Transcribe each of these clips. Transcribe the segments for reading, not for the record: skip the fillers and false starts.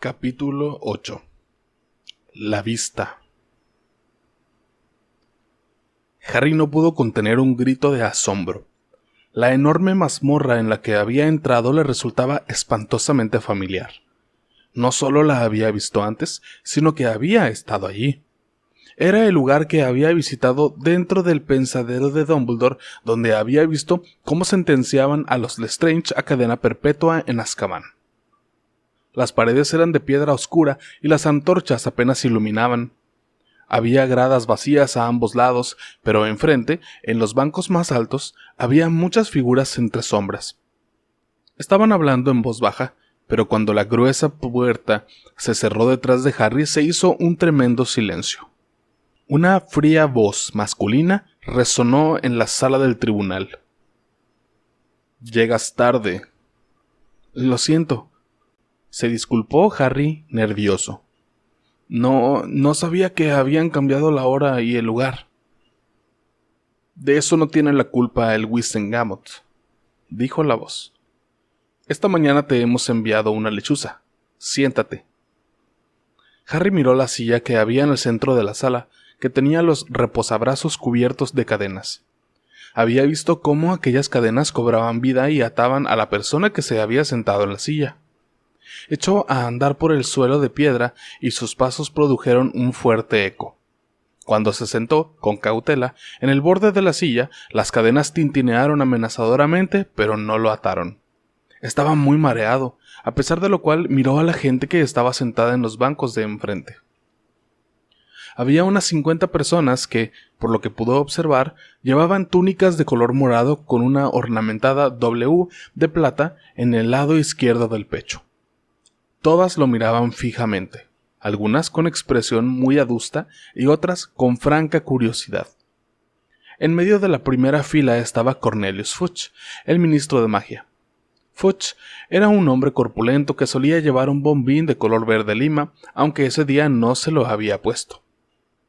Capítulo 8. La vista. Harry no pudo contener un grito de asombro. La enorme mazmorra en la que había entrado le resultaba espantosamente familiar. No solo la había visto antes, sino que había estado allí. Era el lugar que había visitado dentro del pensadero de Dumbledore, donde había visto cómo sentenciaban a los Lestrange a cadena perpetua en Azkaban. Las paredes eran de piedra oscura y las antorchas apenas iluminaban. Había gradas vacías a ambos lados, pero enfrente, en los bancos más altos, había muchas figuras entre sombras. Estaban hablando en voz baja, pero cuando la gruesa puerta se cerró detrás de Harry se hizo un tremendo silencio. Una fría voz masculina resonó en la sala del tribunal. «Llegas tarde». «Lo siento», se disculpó Harry, nervioso. No sabía que habían cambiado la hora y el lugar». «De eso no tiene la culpa el Wizengamot», dijo la voz. «Esta mañana te hemos enviado una lechuza. Siéntate». Harry miró la silla que había en el centro de la sala, que tenía los reposabrazos cubiertos de cadenas. Había visto cómo aquellas cadenas cobraban vida y ataban a la persona que se había sentado en la silla. Echó a andar por el suelo de piedra y sus pasos produjeron un fuerte eco. Cuando se sentó, con cautela, en el borde de la silla, las cadenas tintinearon amenazadoramente, pero no lo ataron. Estaba muy mareado, a pesar de lo cual miró a la gente que estaba sentada en los bancos de enfrente. Había unas 50 personas que, por lo que pudo observar, llevaban túnicas de color morado con una ornamentada W de plata en el lado izquierdo del pecho. Todas lo miraban fijamente, algunas con expresión muy adusta y otras con franca curiosidad. En medio de la primera fila estaba Cornelius Fudge, el ministro de magia. Fudge era un hombre corpulento que solía llevar un bombín de color verde lima, aunque ese día no se lo había puesto.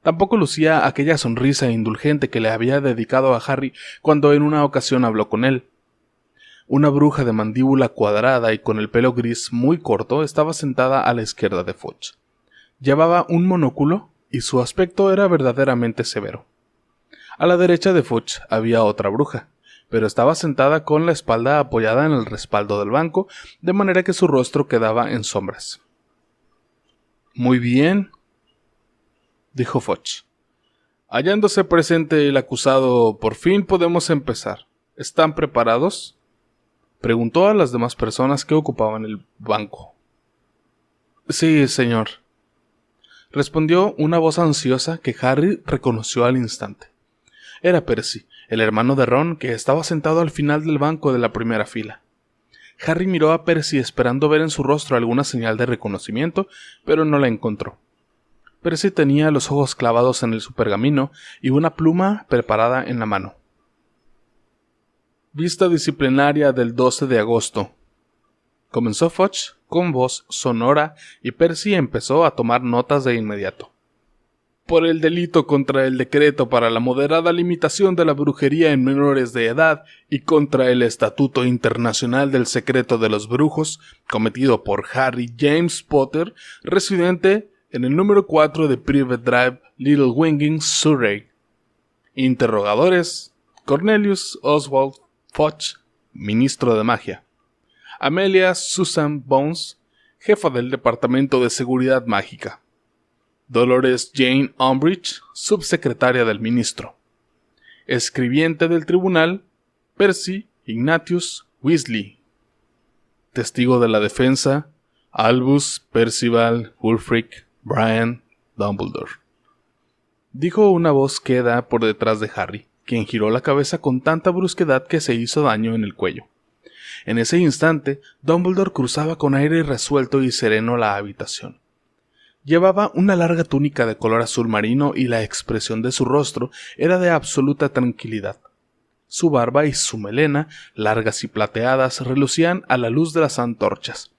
Tampoco lucía aquella sonrisa indulgente que le había dedicado a Harry cuando en una ocasión habló con él. Una bruja de mandíbula cuadrada y con el pelo gris muy corto estaba sentada a la izquierda de Fudge. Llevaba un monóculo y su aspecto era verdaderamente severo. A la derecha de Fudge había otra bruja, pero estaba sentada con la espalda apoyada en el respaldo del banco, de manera que su rostro quedaba en sombras. «Muy bien», dijo Fudge. «Hallándose presente el acusado, por fin podemos empezar. ¿Están preparados?», preguntó a las demás personas que ocupaban el banco. «Sí, señor», respondió una voz ansiosa que Harry reconoció al instante. Era Percy, el hermano de Ron, que estaba sentado al final del banco de la primera fila. Harry miró a Percy esperando ver en su rostro alguna señal de reconocimiento, pero no la encontró. Percy tenía los ojos clavados en su pergamino y una pluma preparada en la mano. «Vista disciplinaria del 12 de agosto», comenzó Fudge con voz sonora y Percy empezó a tomar notas de inmediato. «Por el delito contra el decreto para la moderada limitación de la brujería en menores de edad y contra el Estatuto Internacional del Secreto de los Brujos, cometido por Harry James Potter, residente en el número 4 de Private Drive, Little Winging, Surrey. Interrogadores: Cornelius Oswald Fudge, ministro de magia. Amelia Susan Bones, jefa del Departamento de Seguridad Mágica. Dolores Jane Umbridge, subsecretaria del ministro. Escribiente del tribunal: Percy Ignatius Weasley. Testigo de la defensa: Albus Percival Wulfric Brian Dumbledore», dijo una voz queda por detrás de Harry, quien giró la cabeza con tanta brusquedad que se hizo daño en el cuello. En ese instante, Dumbledore cruzaba con aire resuelto y sereno la habitación. Llevaba una larga túnica de color azul marino y la expresión de su rostro era de absoluta tranquilidad. Su barba y su melena, largas y plateadas, relucían a la luz de las antorchas.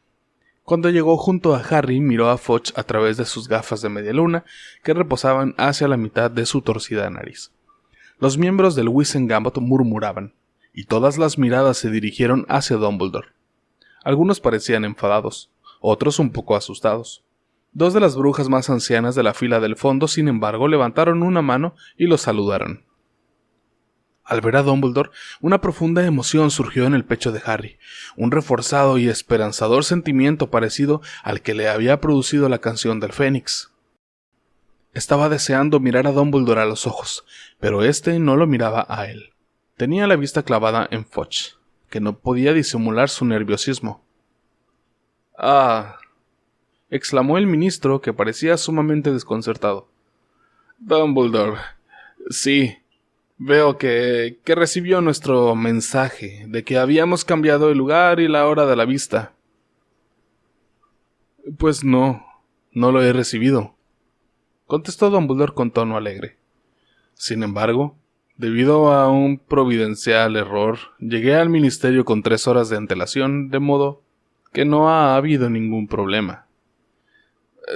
Cuando llegó junto a Harry, miró a Fudge a través de sus gafas de media luna, que reposaban hacia la mitad de su torcida nariz. Los miembros del Wizengamot murmuraban, y todas las miradas se dirigieron hacia Dumbledore. Algunos parecían enfadados, otros un poco asustados. Dos de las brujas más ancianas de la fila del fondo, sin embargo, levantaron una mano y los saludaron. Al ver a Dumbledore, una profunda emoción surgió en el pecho de Harry, un reforzado y esperanzador sentimiento parecido al que le había producido la canción del Fénix. Estaba deseando mirar a Dumbledore a los ojos, pero éste no lo miraba a él. Tenía la vista clavada en Fudge, que no podía disimular su nerviosismo. «Ah», exclamó el ministro, que parecía sumamente desconcertado. «Dumbledore, sí. Veo que recibió nuestro mensaje de que habíamos cambiado el lugar y la hora de la vista». «Pues no lo he recibido», contestó Dumbledore con tono alegre. «Sin embargo, debido a un providencial error, llegué al ministerio con 3 horas de antelación, de modo que no ha habido ningún problema».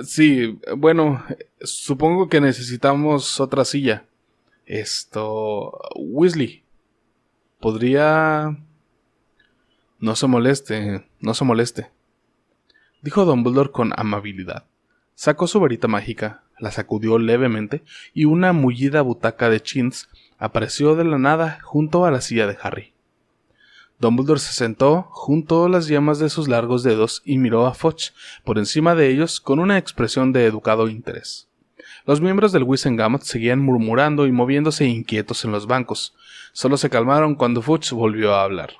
«Sí, bueno, supongo que necesitamos otra silla. Weasley, ¿podría...?» No se moleste, dijo Dumbledore con amabilidad. Sacó su varita mágica, la sacudió levemente y una mullida butaca de chintz apareció de la nada junto a la silla de Harry. Dumbledore se sentó, juntó las yemas de sus largos dedos y miró a Fudge por encima de ellos con una expresión de educado interés. Los miembros del Wizengamot seguían murmurando y moviéndose inquietos en los bancos. Solo se calmaron cuando Fudge volvió a hablar.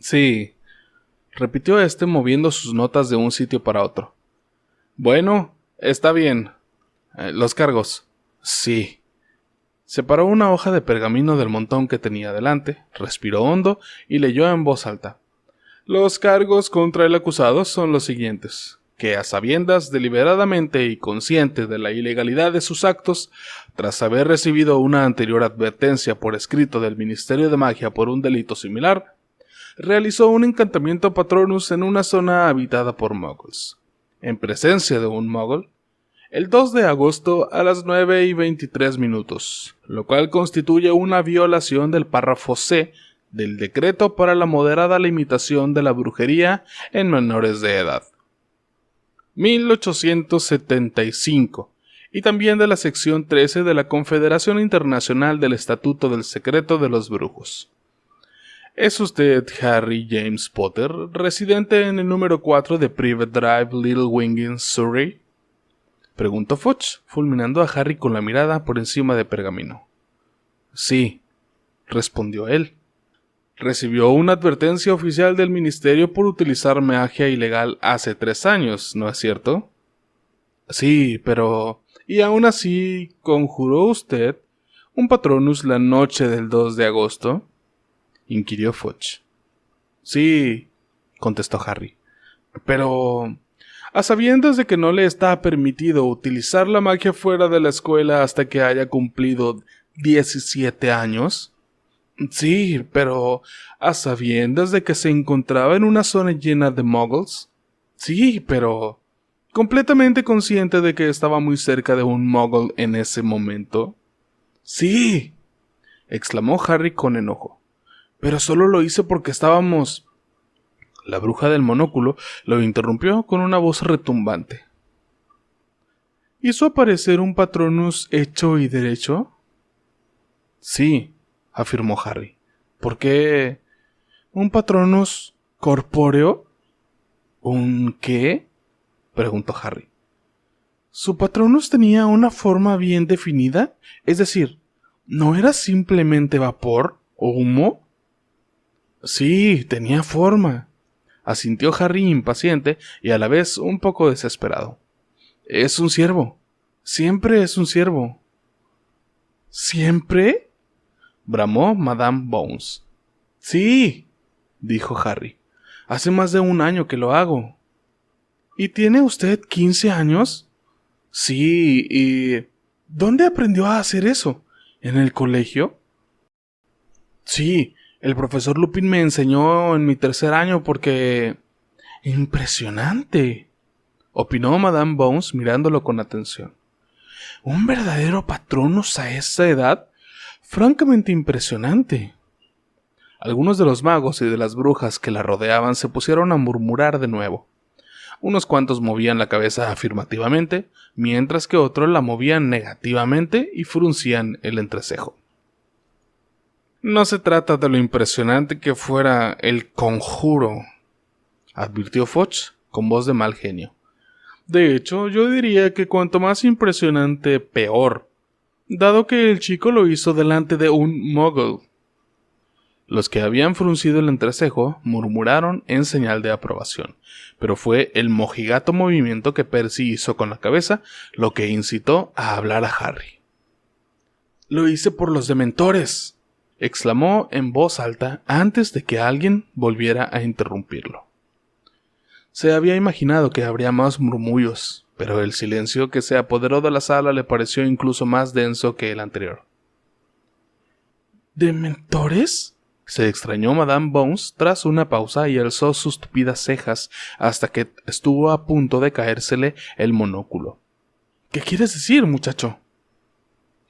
«Sí», repitió este moviendo sus notas de un sitio para otro. «Bueno, está bien. Los cargos». «Sí». Separó una hoja de pergamino del montón que tenía delante, respiró hondo y leyó en voz alta. «Los cargos contra el acusado son los siguientes: que a sabiendas deliberadamente y consciente de la ilegalidad de sus actos, tras haber recibido una anterior advertencia por escrito del Ministerio de Magia por un delito similar, realizó un encantamiento Patronus en una zona habitada por muggles, en presencia de un muggle, el 2 de agosto a las 9:23, lo cual constituye una violación del párrafo C del decreto para la moderada limitación de la brujería en menores de edad. 1875, y también de la sección 13 de la Confederación Internacional del Estatuto del Secreto de los Brujos. ¿Es usted Harry James Potter, residente en el número 4 de Private Drive, Little Winging, Surrey?», preguntó Fudge, fulminando a Harry con la mirada por encima de pergamino. «Sí», respondió él. «Recibió una advertencia oficial del ministerio por utilizar magia ilegal hace 3 años, ¿no es cierto?». «Sí, pero... ¿y aún así conjuró usted un Patronus la noche del 2 de agosto?» inquirió Fudge. «Sí», contestó Harry. «Pero... ¿a sabiendas de que no le está permitido utilizar la magia fuera de la escuela hasta que haya cumplido 17 años?» «Sí, pero... ¿a sabiendas de que se encontraba en una zona llena de muggles?» «Sí, pero... ¿completamente consciente de que estaba muy cerca de un muggle en ese momento?» «Sí», exclamó Harry con enojo. «Pero solo lo hice porque estábamos...». La bruja del monóculo lo interrumpió con una voz retumbante. «¿Hizo aparecer un Patronus hecho y derecho?». «Sí», afirmó Harry. «¿Por qué? ¿Un Patronus corpóreo?». ¿Un qué?», preguntó Harry. «¿Su Patronus tenía una forma bien definida? Es decir, ¿no era simplemente vapor o humo?». «Sí, tenía forma», asintió Harry impaciente y a la vez un poco desesperado. «Es un ciervo. Siempre es un ciervo». «¿Siempre?», bramó Madame Bounce. «Sí», dijo Harry. «Hace más de 1 año que lo hago». «¿Y tiene usted 15 años?» «Sí, y... ¿dónde aprendió a hacer eso? ¿En el colegio?». «Sí, el profesor Lupin me enseñó en mi 3er año porque...». «Impresionante», opinó Madame Bounce mirándolo con atención. «Un verdadero Patronus a esa edad. Francamente impresionante». Algunos de los magos y de las brujas que la rodeaban se pusieron a murmurar de nuevo. Unos cuantos movían la cabeza afirmativamente, mientras que otros la movían negativamente y fruncían el entrecejo. No se trata de lo impresionante que fuera el conjuro, advirtió Foch con voz de mal genio. De hecho, yo diría que cuanto más impresionante, peor, dado que el chico lo hizo delante de un muggle. Los que habían fruncido el entrecejo murmuraron en señal de aprobación, pero fue el mojigato movimiento que Percy hizo con la cabeza lo que incitó a hablar a Harry. «Lo hice por los dementores», exclamó en voz alta antes de que alguien volviera a interrumpirlo. Se había imaginado que habría más murmullos, pero el silencio que se apoderó de la sala le pareció incluso más denso que el anterior. ¿Dementores?, se extrañó Madame Bounce tras una pausa y alzó sus tupidas cejas hasta que estuvo a punto de caérsele el monóculo. ¿Qué quieres decir, muchacho?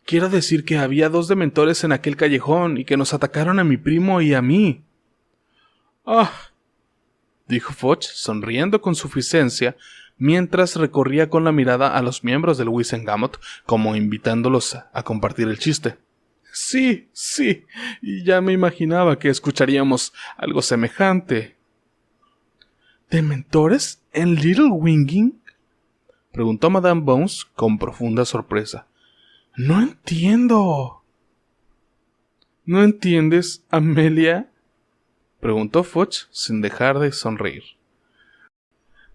Quiero decir que había 2 dementores en aquel callejón y que nos atacaron a mi primo y a mí. ¡Ah!, dijo Foch, sonriendo con suficiencia, mientras recorría con la mirada a los miembros del Wizengamot, como invitándolos a compartir el chiste. Sí, y ya me imaginaba que escucharíamos algo semejante. ¿Dementores en Little Winging?, preguntó Madame Bounce con profunda sorpresa. No entiendo. ¿No entiendes, Amelia?, preguntó Foch sin dejar de sonreír.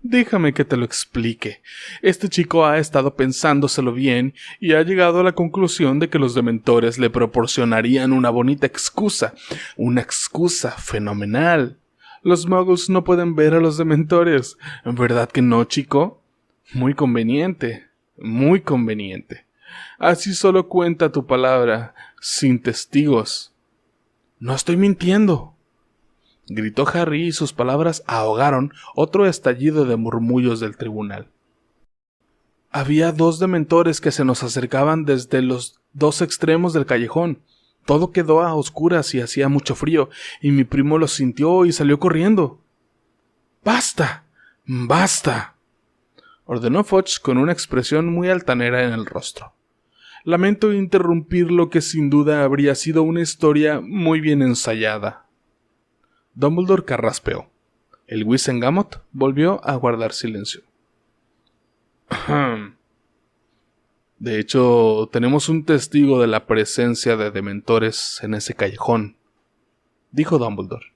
Déjame que te lo explique. Este chico ha estado pensándoselo bien y ha llegado a la conclusión de que los dementores le proporcionarían una bonita excusa. Una excusa fenomenal. Los muggles no pueden ver a los dementores. ¿Verdad que no, chico? Muy conveniente. Muy conveniente. Así solo cuenta tu palabra, sin testigos. No estoy mintiendo, gritó Harry y sus palabras ahogaron otro estallido de murmullos del tribunal. Había 2 dementores que se nos acercaban desde los 2 extremos del callejón. Todo quedó a oscuras y hacía mucho frío, y mi primo lo sintió y salió corriendo. ¡Basta! ¡Basta!, ordenó Foch con una expresión muy altanera en el rostro. Lamento interrumpir lo que sin duda habría sido una historia muy bien ensayada. Dumbledore carraspeó. El Wizengamot volvió a guardar silencio. De hecho, tenemos un testigo de la presencia de dementores en ese callejón, dijo Dumbledore.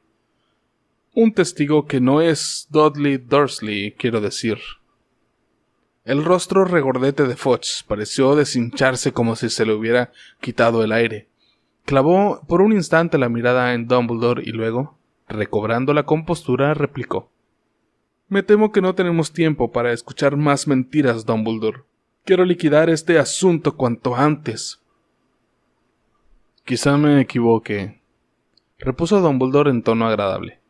Un testigo que no es Dudley Dursley, quiero decir. El rostro regordete de Foch pareció deshincharse como si se le hubiera quitado el aire. Clavó por un instante la mirada en Dumbledore y luego, recobrando la compostura, replicó. Me temo que no tenemos tiempo para escuchar más mentiras, Dumbledore. Quiero liquidar este asunto cuanto antes. Quizá me equivoque, repuso Dumbledore en tono agradable.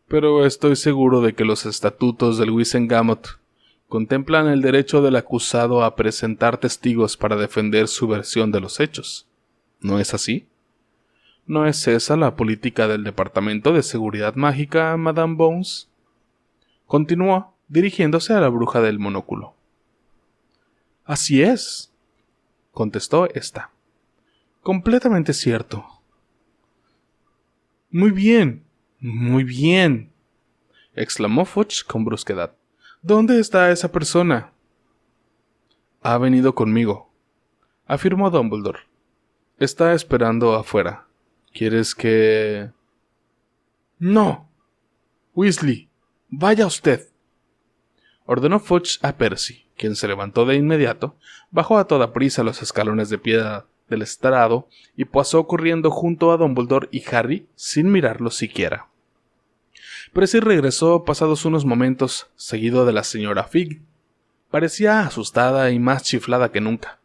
Pero estoy seguro de que los estatutos del Wizengamot contemplan el derecho del acusado a presentar testigos para defender su versión de los hechos. ¿No es así? ¿No es esa la política del Departamento de Seguridad Mágica, Madame Bounce? Continuó, dirigiéndose a la bruja del monóculo. Así es, contestó ésta. Completamente cierto. Muy bien, exclamó Foch con brusquedad. ¿Dónde está esa persona? Ha venido conmigo, afirmó Dumbledore. Está esperando afuera. ¿Quieres que...? No. Weasley, vaya usted, ordenó Foch a Percy, quien se levantó de inmediato, bajó a toda prisa los escalones de piedra del estrado y pasó corriendo junto a Dumbledore y Harry sin mirarlos siquiera. Percy regresó pasados unos momentos, seguido de la señora Fig. Parecía asustada y más chiflada que nunca.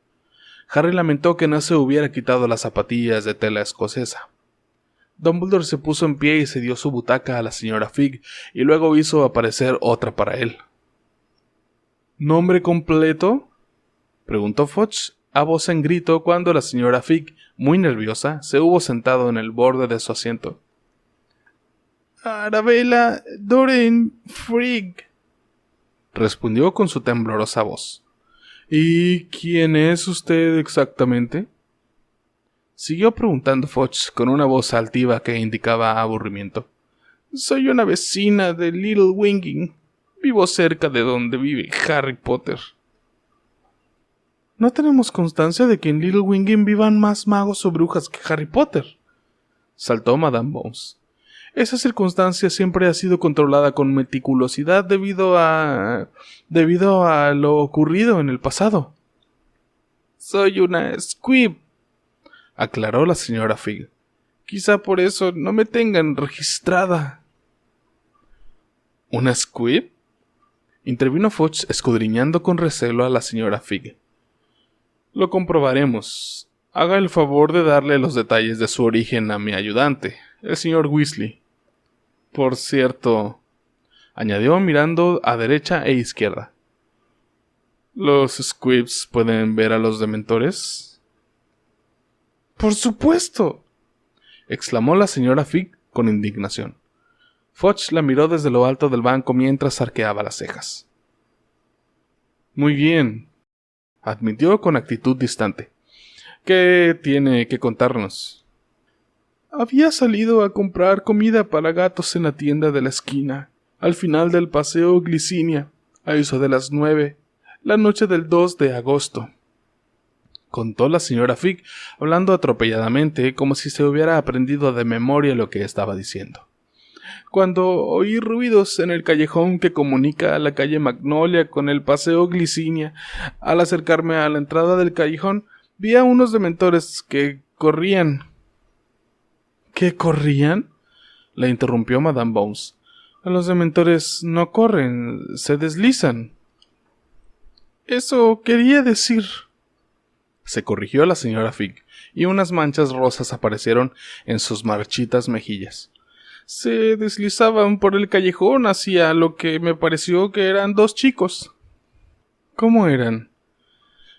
Harry lamentó que no se hubiera quitado las zapatillas de tela escocesa. Dumbledore se puso en pie y cedió su butaca a la señora Fig, y luego hizo aparecer otra para él. ¿Nombre completo?, preguntó Foch a voz en grito cuando la señora Fig, muy nerviosa, se hubo sentado en el borde de su asiento. Arabella Doren Frigg, respondió con su temblorosa voz. ¿Y quién es usted exactamente? Siguió preguntando Fox con una voz altiva que indicaba aburrimiento. Soy una vecina de Little Winging. Vivo cerca de donde vive Harry Potter. No tenemos constancia de que en Little Winging vivan más magos o brujas que Harry Potter, saltó Madame Bounce. Esa circunstancia siempre ha sido controlada con meticulosidad debido a lo ocurrido en el pasado. Soy una Squib, aclaró la señora Fig. Quizá por eso no me tengan registrada. ¿Una Squib? Intervino Fudge escudriñando con recelo a la señora Fig. Lo comprobaremos. Haga el favor de darle los detalles de su origen a mi ayudante, el señor Weasley. Por cierto, añadió mirando a derecha e izquierda. ¿Los Squibs pueden ver a los dementores? ¡Por supuesto!, exclamó la señora Fig con indignación. Fudge la miró desde lo alto del banco mientras arqueaba las cejas. Muy bien, admitió con actitud distante. ¿Qué tiene que contarnos? Había salido a comprar comida para gatos en la tienda de la esquina, al final del paseo Glicinia, a eso de las 9, la noche del 2 de agosto. Contó la señora Fig, hablando atropelladamente, como si se hubiera aprendido de memoria lo que estaba diciendo. Cuando oí ruidos en el callejón que comunica a la calle Magnolia con el paseo Glicinia, al acercarme a la entrada del callejón, vi a unos dementores que corrían. ¿Qué corrían?, la interrumpió Madame Bounce. Los dementores no corren, se deslizan. Eso quería decir, se corrigió la señora Fig, y unas manchas rosas aparecieron en sus marchitas mejillas. Se deslizaban por el callejón hacia lo que me pareció que eran 2 chicos. ¿Cómo eran?,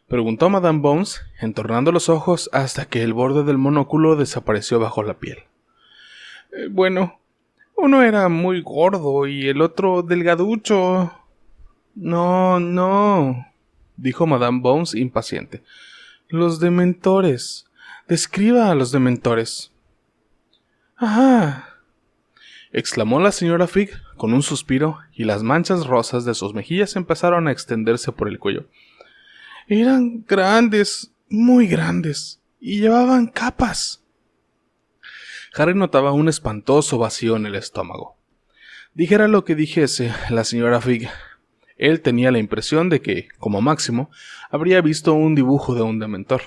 preguntó Madame Bounce, entornando los ojos hasta que el borde del monóculo desapareció bajo la piel. Bueno, uno era muy gordo y el otro delgaducho. No, dijo Madame Bounce impaciente. Los dementores. Describa a los dementores. ¡Ah!, exclamó la señora Fig con un suspiro, y las manchas rosas de sus mejillas empezaron a extenderse por el cuello. Eran grandes, muy grandes, y llevaban capas. Harry notaba un espantoso vacío en el estómago. Dijera lo que dijese la señora Fig, él tenía la impresión de que, como máximo, habría visto un dibujo de un dementor.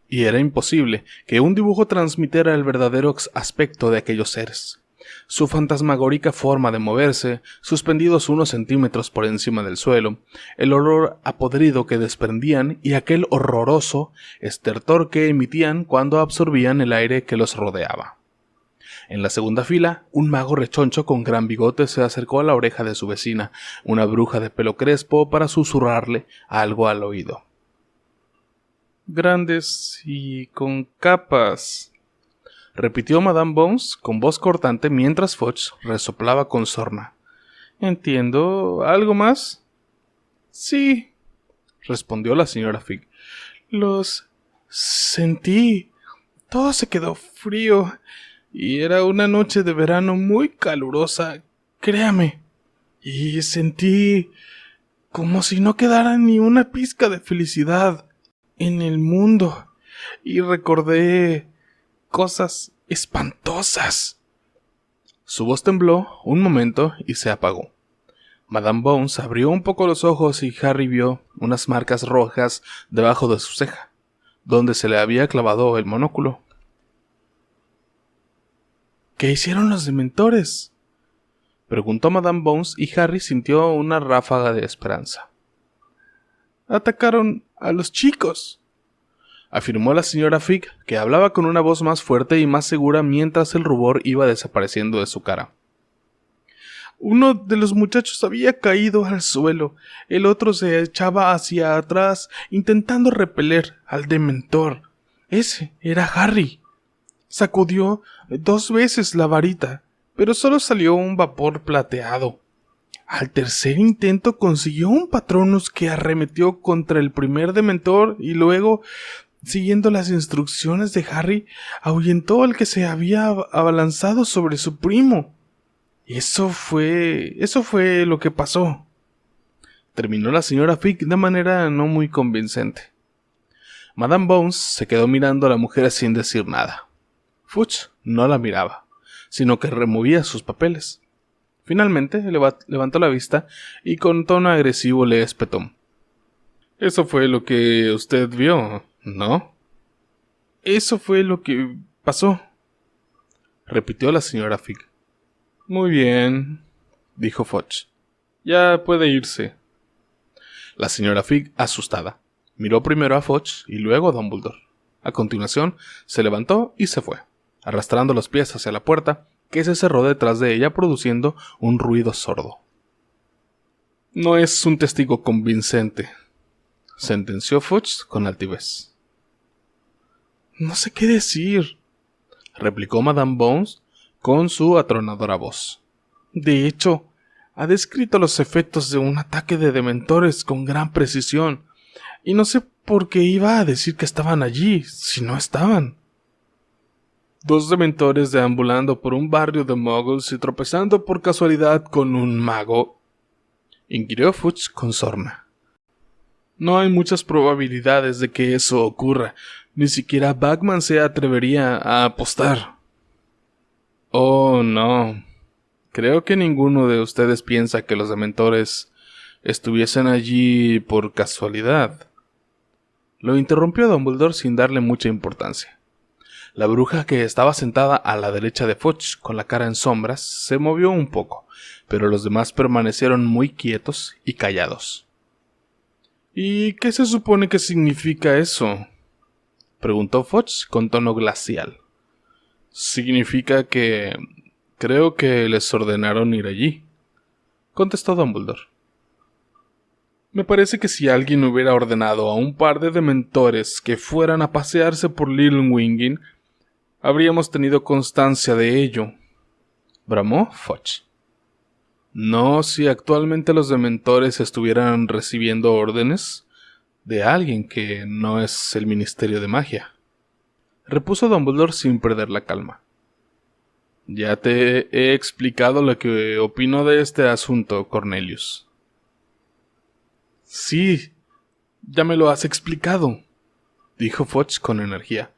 Y era imposible que un dibujo transmitiera el verdadero aspecto de aquellos seres. Su fantasmagórica forma de moverse, suspendidos unos centímetros por encima del suelo, el olor a podrido que desprendían y aquel horroroso estertor que emitían cuando absorbían el aire que los rodeaba. En la segunda fila, un mago rechoncho con gran bigote se acercó a la oreja de su vecina, una bruja de pelo crespo, para susurrarle algo al oído. Grandes y con capas, repitió Madame Bounce con voz cortante mientras Fudge resoplaba con sorna. ¿Entiendo? ¿Algo más? Sí, respondió la señora Fig. Los sentí. Todo se quedó frío. Y era una noche de verano muy calurosa, créame. Y sentí como si no quedara ni una pizca de felicidad en el mundo. Y recordé cosas espantosas. Su voz tembló un momento y se apagó. Madame Bounce abrió un poco los ojos y Harry vio unas marcas rojas debajo de su ceja, donde se le había clavado el monóculo. ¿Qué hicieron los dementores?, preguntó Madame Bounce, y Harry sintió una ráfaga de esperanza. Atacaron a los chicos, afirmó la señora Fig, que hablaba con una voz más fuerte y más segura mientras el rubor iba desapareciendo de su cara. Uno de los muchachos había caído al suelo, el otro se echaba hacia atrás intentando repeler al dementor. Ese era Harry. Sacudió 2 veces la varita, pero solo salió un vapor plateado. Al tercer intento consiguió un Patronus que arremetió contra el primer Dementor y luego, siguiendo las instrucciones de Harry, ahuyentó al que se había abalanzado sobre su primo. Eso fue lo que pasó. Terminó la señora Fig de manera no muy convincente. Madame Bones se quedó mirando a la mujer sin decir nada. Fudge no la miraba, sino que removía sus papeles. Finalmente levantó la vista y con tono agresivo le espetó. «Eso fue lo que usted vio, ¿no?» «Eso fue lo que pasó», repitió la señora Fig. «Muy bien», dijo Fudge. «Ya puede irse». La señora Fig, asustada, miró primero a Fudge y luego a Dumbledore. A continuación, se levantó y se fue, arrastrando los pies hacia la puerta, que se cerró detrás de ella produciendo un ruido sordo. «No es un testigo convincente», sentenció Fudge con altivez. «No sé qué decir», replicó Madame Bones con su atronadora voz. «De hecho, ha descrito los efectos de un ataque de dementores con gran precisión, y no sé por qué iba a decir que estaban allí, si no estaban». «Dos dementores deambulando por un barrio de muggles y tropezando por casualidad con un mago», inquirió Fudge con sorna. «No hay muchas probabilidades de que eso ocurra. Ni siquiera Bagman se atrevería a apostar». «Oh, no. Creo que ninguno de ustedes piensa que los dementores estuviesen allí por casualidad», lo interrumpió Dumbledore sin darle mucha importancia. La bruja, que estaba sentada a la derecha de Fudge con la cara en sombras, se movió un poco, pero los demás permanecieron muy quietos y callados. «¿Y qué se supone que significa eso?», preguntó Fudge con tono glacial. «Significa que... creo que les ordenaron ir allí», contestó Dumbledore. «Me parece que si alguien hubiera ordenado a un par de dementores que fueran a pasearse por Little Winging, habríamos tenido constancia de ello», bramó Fudge. «No si actualmente los dementores estuvieran recibiendo órdenes de alguien que no es el Ministerio de Magia», repuso Dumbledore sin perder la calma. «Ya te he explicado lo que opino de este asunto, Cornelius». «Sí, ya me lo has explicado», dijo Fudge con energía,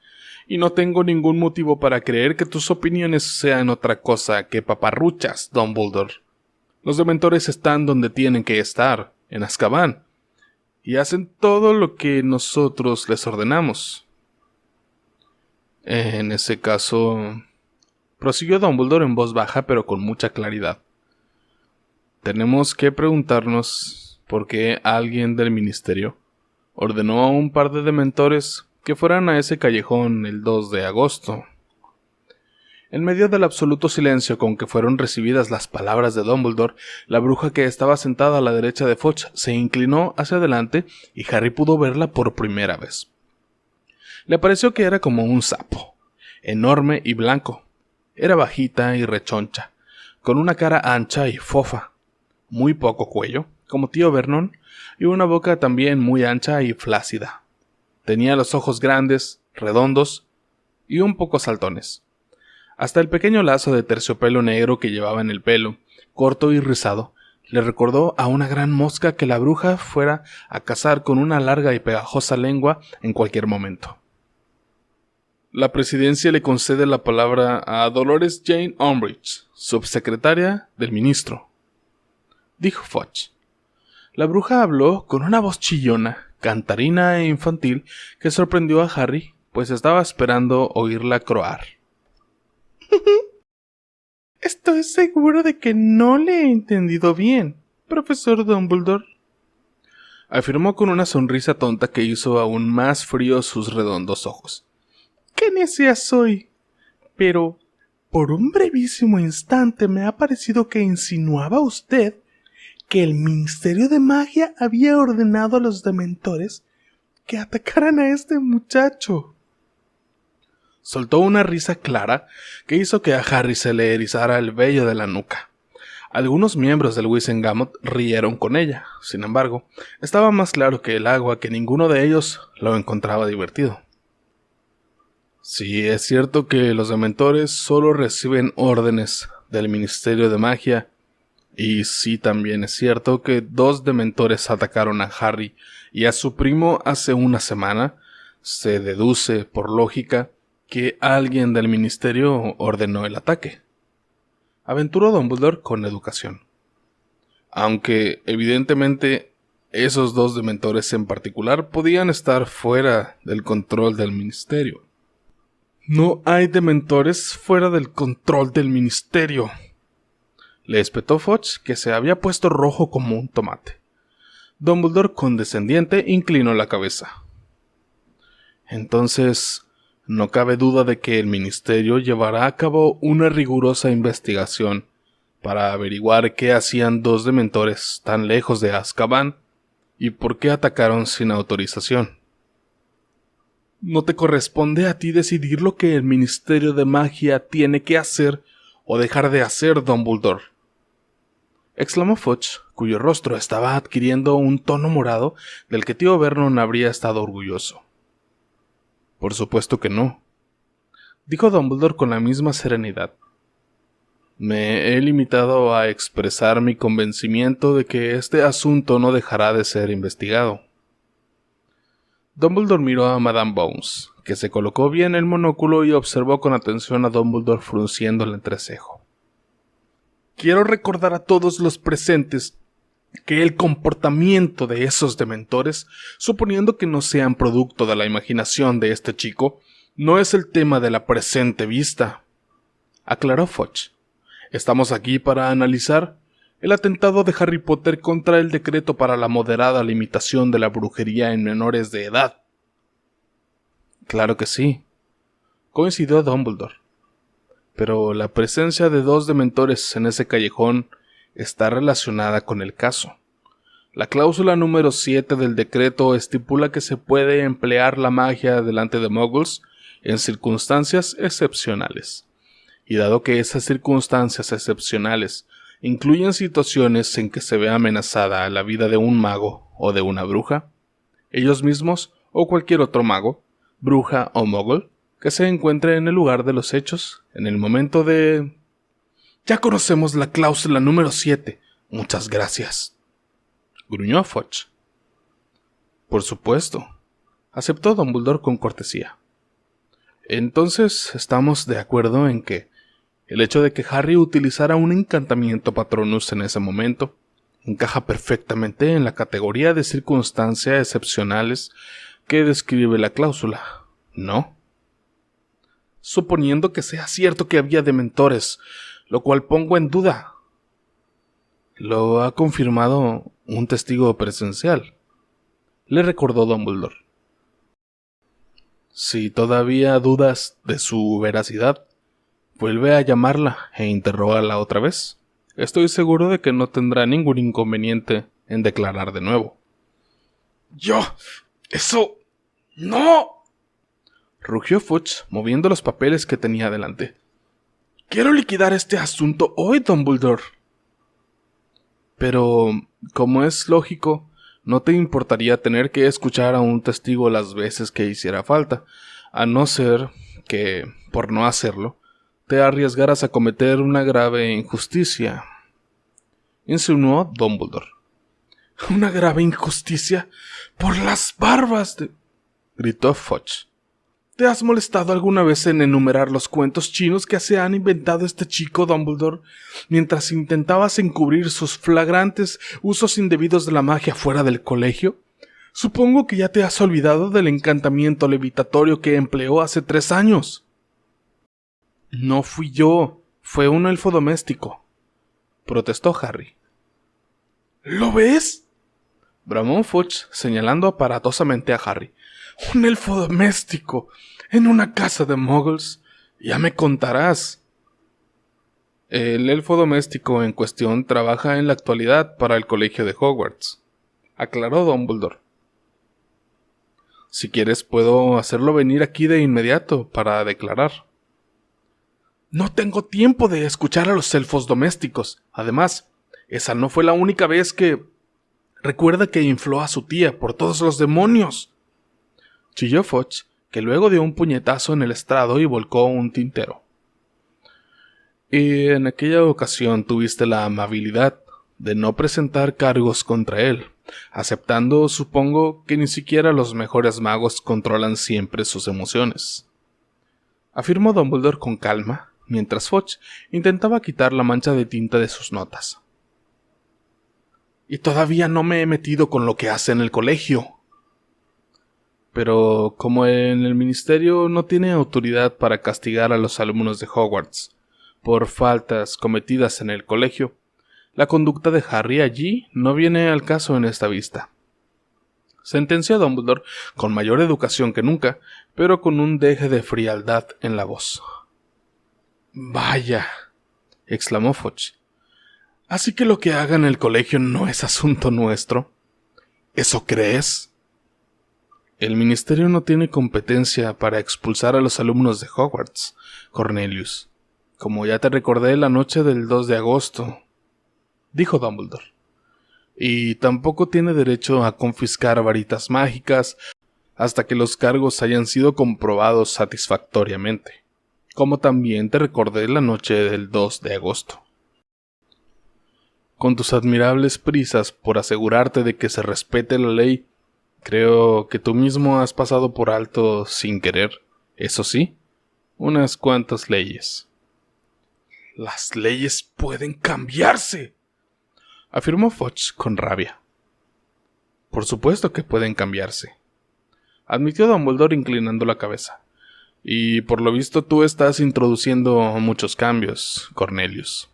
«y no tengo ningún motivo para creer que tus opiniones sean otra cosa que paparruchas, Dumbledore. Los dementores están donde tienen que estar, en Azkaban, y hacen todo lo que nosotros les ordenamos». «En ese caso», prosiguió Dumbledore en voz baja pero con mucha claridad, «tenemos que preguntarnos por qué alguien del ministerio ordenó a un par de dementores que fueran a ese callejón el 2 de agosto. En medio del absoluto silencio con que fueron recibidas las palabras de Dumbledore, la bruja que estaba sentada a la derecha de Fudge se inclinó hacia adelante y Harry pudo verla por primera vez. Le pareció que era como un sapo, enorme y blanco. Era bajita y rechoncha, con una cara ancha y fofa, muy poco cuello, como tío Vernon, y una boca también muy ancha y flácida. Tenía los ojos grandes, redondos y un poco saltones. Hasta el pequeño lazo de terciopelo negro que llevaba en el pelo, corto y rizado, le recordó a una gran mosca que la bruja fuera a cazar con una larga y pegajosa lengua en cualquier momento. «La presidencia le concede la palabra a Dolores Jane Umbridge, subsecretaria del ministro», dijo Fudge. La bruja habló con una voz chillona, cantarina e infantil que sorprendió a Harry, pues estaba esperando oírla croar. «Estoy seguro de que no le he entendido bien, profesor Dumbledore», afirmó con una sonrisa tonta que hizo aún más fríos sus redondos ojos. «¡Qué necia soy! Pero, por un brevísimo instante me ha parecido que insinuaba usted que el Ministerio de Magia había ordenado a los dementores que atacaran a este muchacho». Soltó una risa clara que hizo que a Harry se le erizara el vello de la nuca. Algunos miembros del Wizengamot rieron con ella. Sin embargo, estaba más claro que el agua que ninguno de ellos lo encontraba divertido. Sí, es cierto que los dementores solo reciben órdenes del Ministerio de Magia, y sí también es cierto que 2 dementores atacaron a Harry y a su primo hace una semana. Se deduce, por lógica, que alguien del ministerio ordenó el ataque. Aventuró Dumbledore con educación. Aunque, evidentemente, esos 2 dementores en particular podían estar fuera del control del ministerio. No hay dementores fuera del control del ministerio, le espetó Fudge, que se había puesto rojo como un tomate. Dumbledore, condescendiente, inclinó la cabeza. Entonces, no cabe duda de que el ministerio llevará a cabo una rigurosa investigación para averiguar qué hacían 2 dementores tan lejos de Azkaban y por qué atacaron sin autorización. No te corresponde a ti decidir lo que el Ministerio de Magia tiene que hacer o dejar de hacer, Dumbledore, exclamó Fudge, cuyo rostro estaba adquiriendo un tono morado del que tío Vernon habría estado orgulloso. Por supuesto que no, dijo Dumbledore con la misma serenidad. Me he limitado a expresar mi convencimiento de que este asunto no dejará de ser investigado. Dumbledore miró a Madame Bounce, que se colocó bien el monóculo y observó con atención a Dumbledore frunciendo el entrecejo. Quiero recordar a todos los presentes que el comportamiento de esos dementores, suponiendo que no sean producto de la imaginación de este chico, no es el tema de la presente vista, aclaró Fudge. Estamos aquí para analizar el atentado de Harry Potter contra el decreto para la moderada limitación de la brujería en menores de edad. Claro que sí, coincidió Dumbledore. Pero la presencia de 2 dementores en ese callejón está relacionada con el caso. La cláusula número 7 del decreto estipula que se puede emplear la magia delante de muggles en circunstancias excepcionales. Y dado que esas circunstancias excepcionales incluyen situaciones en que se ve amenazada la vida de un mago o de una bruja, ellos mismos o cualquier otro mago, bruja o muggle, que se encuentre en el lugar de los hechos, en el momento de... Ya conocemos la cláusula número 7. Muchas gracias, gruñó Fudge. Por supuesto, aceptó Dumbledore con cortesía. Entonces estamos de acuerdo en que el hecho de que Harry utilizara un encantamiento Patronus en ese momento encaja perfectamente en la categoría de circunstancias excepcionales que describe la cláusula, ¿no? Suponiendo que sea cierto que había dementores, lo cual pongo en duda. Lo ha confirmado un testigo presencial, le recordó Dumbledore. Si todavía dudas de su veracidad, vuelve a llamarla e interrógala otra vez. Estoy seguro de que no tendrá ningún inconveniente en declarar de nuevo. ¡Eso! ¡No! Rugió Fudge, moviendo los papeles que tenía delante. Quiero liquidar este asunto hoy, Dumbledore. Pero, como es lógico, no te importaría tener que escuchar a un testigo las veces que hiciera falta, a no ser que, por no hacerlo, te arriesgaras a cometer una grave injusticia, insinuó Dumbledore. ¿Una grave injusticia? ¡Por las barbas de...! Gritó Fudge. ¿Te has molestado alguna vez en enumerar los cuentos chinos que se han inventado este chico, Dumbledore, mientras intentabas encubrir sus flagrantes usos indebidos de la magia fuera del colegio? Supongo que ya te has olvidado del encantamiento levitatorio que empleó hace 3 años. No fui yo, fue un elfo doméstico, protestó Harry. ¿Lo ves?, bramó Fudge, señalando aparatosamente a Harry. Un elfo doméstico, en una casa de muggles. Ya me contarás. El elfo doméstico en cuestión trabaja en la actualidad para el colegio de Hogwarts, aclaró Dumbledore. Si quieres, puedo hacerlo venir aquí de inmediato para declarar. No tengo tiempo de escuchar a los elfos domésticos. Además, esa no fue la única vez que... Recuerda que infló a su tía por todos los demonios. Chilló Fudge, que luego dio un puñetazo en el estrado y volcó un tintero. Y en aquella ocasión tuviste la amabilidad de no presentar cargos contra él, aceptando, supongo, que ni siquiera los mejores magos controlan siempre sus emociones. Afirmó Dumbledore con calma, mientras Fudge intentaba quitar la mancha de tinta de sus notas. Y todavía no me he metido con lo que hace en el colegio. Pero como en el ministerio no tiene autoridad para castigar a los alumnos de Hogwarts por faltas cometidas en el colegio, la conducta de Harry allí no viene al caso en esta vista. Sentenció Dumbledore con mayor educación que nunca, pero con un deje de frialdad en la voz. «Vaya», exclamó Fudge. «¿Así que lo que haga en el colegio no es asunto nuestro? ¿Eso crees?» El ministerio no tiene competencia para expulsar a los alumnos de Hogwarts, Cornelius, como ya te recordé la noche del 2 de agosto, dijo Dumbledore. Y tampoco tiene derecho a confiscar varitas mágicas hasta que los cargos hayan sido comprobados satisfactoriamente, como también te recordé la noche del 2 de agosto. Con tus admirables prisas por asegurarte de que se respete la ley, creo que tú mismo has pasado por alto sin querer, eso sí, unas cuantas leyes. «Las leyes pueden cambiarse», afirmó Fudge con rabia. «Por supuesto que pueden cambiarse», admitió Dumbledore inclinando la cabeza. «Y por lo visto tú estás introduciendo muchos cambios, Cornelius.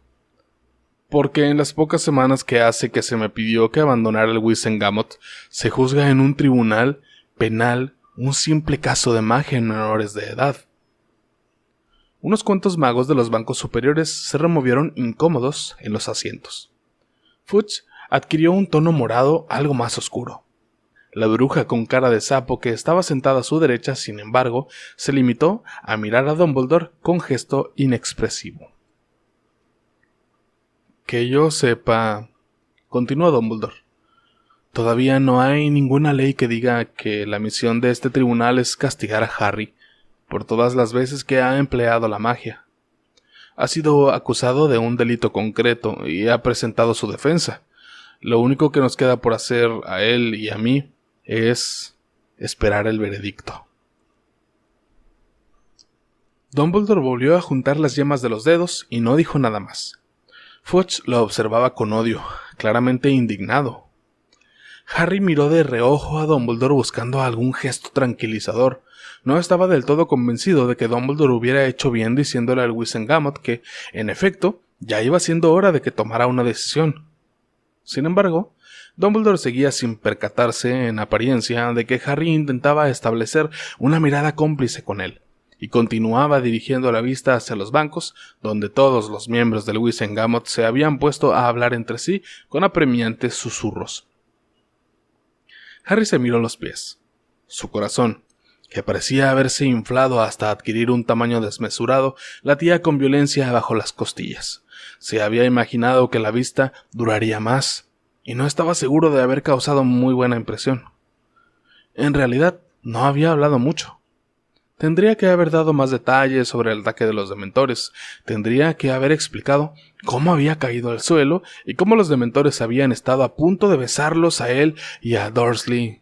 Porque en las pocas semanas que hace que se me pidió que abandonara el Wizengamot, se juzga en un tribunal penal un simple caso de magia en menores de edad». Unos cuantos magos de los bancos superiores se removieron incómodos en los asientos. Fudge adquirió un tono morado algo más oscuro. La bruja con cara de sapo que estaba sentada a su derecha, sin embargo, se limitó a mirar a Dumbledore con gesto inexpresivo. «Que yo sepa», continuó Dumbledore, «todavía no hay ninguna ley que diga que la misión de este tribunal es castigar a Harry por todas las veces que ha empleado la magia. Ha sido acusado de un delito concreto y ha presentado su defensa. Lo único que nos queda por hacer a él y a mí es esperar el veredicto». Dumbledore volvió a juntar las yemas de los dedos y no dijo nada más. Fudge lo observaba con odio, claramente indignado. Harry miró de reojo a Dumbledore buscando algún gesto tranquilizador. No estaba del todo convencido de que Dumbledore hubiera hecho bien diciéndole al Wizengamot que, en efecto, ya iba siendo hora de que tomara una decisión. Sin embargo, Dumbledore seguía sin percatarse, en apariencia, de que Harry intentaba establecer una mirada cómplice con él, y continuaba dirigiendo la vista hacia los bancos, donde todos los miembros del Wizengamot se habían puesto a hablar entre sí con apremiantes susurros. Harry se miró los pies. Su corazón, que parecía haberse inflado hasta adquirir un tamaño desmesurado, latía con violencia bajo las costillas. Se había imaginado que la vista duraría más, y no estaba seguro de haber causado muy buena impresión. En realidad, no había hablado mucho. Tendría que haber dado más detalles sobre el ataque de los dementores. Tendría que haber explicado cómo había caído al suelo y cómo los dementores habían estado a punto de besarlos a él y a Dursley.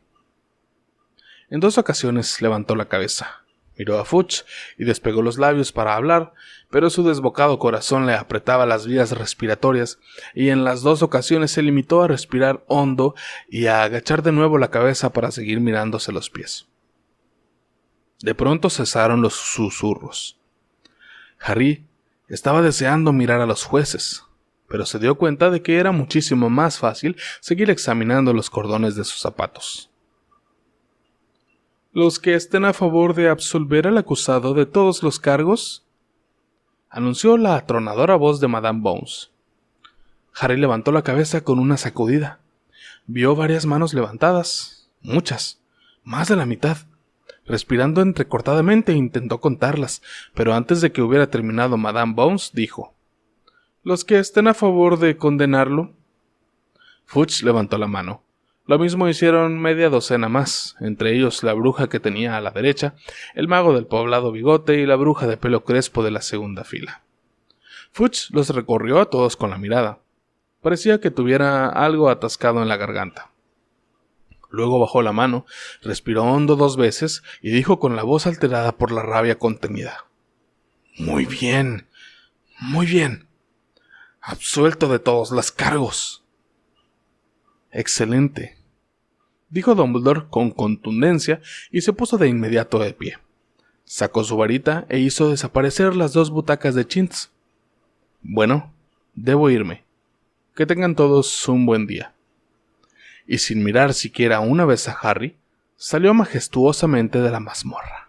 En 2 ocasiones levantó la cabeza, miró a Fudge y despegó los labios para hablar, pero su desbocado corazón le apretaba las vías respiratorias y en las 2 ocasiones se limitó a respirar hondo y a agachar de nuevo la cabeza para seguir mirándose los pies. De pronto cesaron los susurros. Harry estaba deseando mirar a los jueces, pero se dio cuenta de que era muchísimo más fácil seguir examinando los cordones de sus zapatos. «Los que estén a favor de absolver al acusado de todos los cargos», anunció la atronadora voz de Madame Bounce. Harry levantó la cabeza con una sacudida. Vio varias manos levantadas, muchas, Más de la mitad. Respirando entrecortadamente intentó contarlas, pero antes de que hubiera terminado Madame Bounce dijo: «¿Los que estén a favor de condenarlo?» Fudge levantó la mano. Lo mismo hicieron media docena más, entre ellos la bruja que tenía a la derecha, el mago del poblado bigote y la bruja de pelo crespo de la segunda fila. Fudge los recorrió a todos con la mirada. Parecía que tuviera algo atascado en la garganta. Luego bajó la mano, respiró hondo 2 veces y dijo con la voz alterada por la rabia contenida: «Muy bien, muy bien. Absuelto de todos los cargos». «Excelente», dijo Dumbledore con contundencia y se puso de inmediato de pie. Sacó su varita e hizo desaparecer las 2 butacas de chintz. «Bueno, debo irme. Que tengan todos un buen día». Y sin mirar siquiera una vez a Harry, salió majestuosamente de la mazmorra.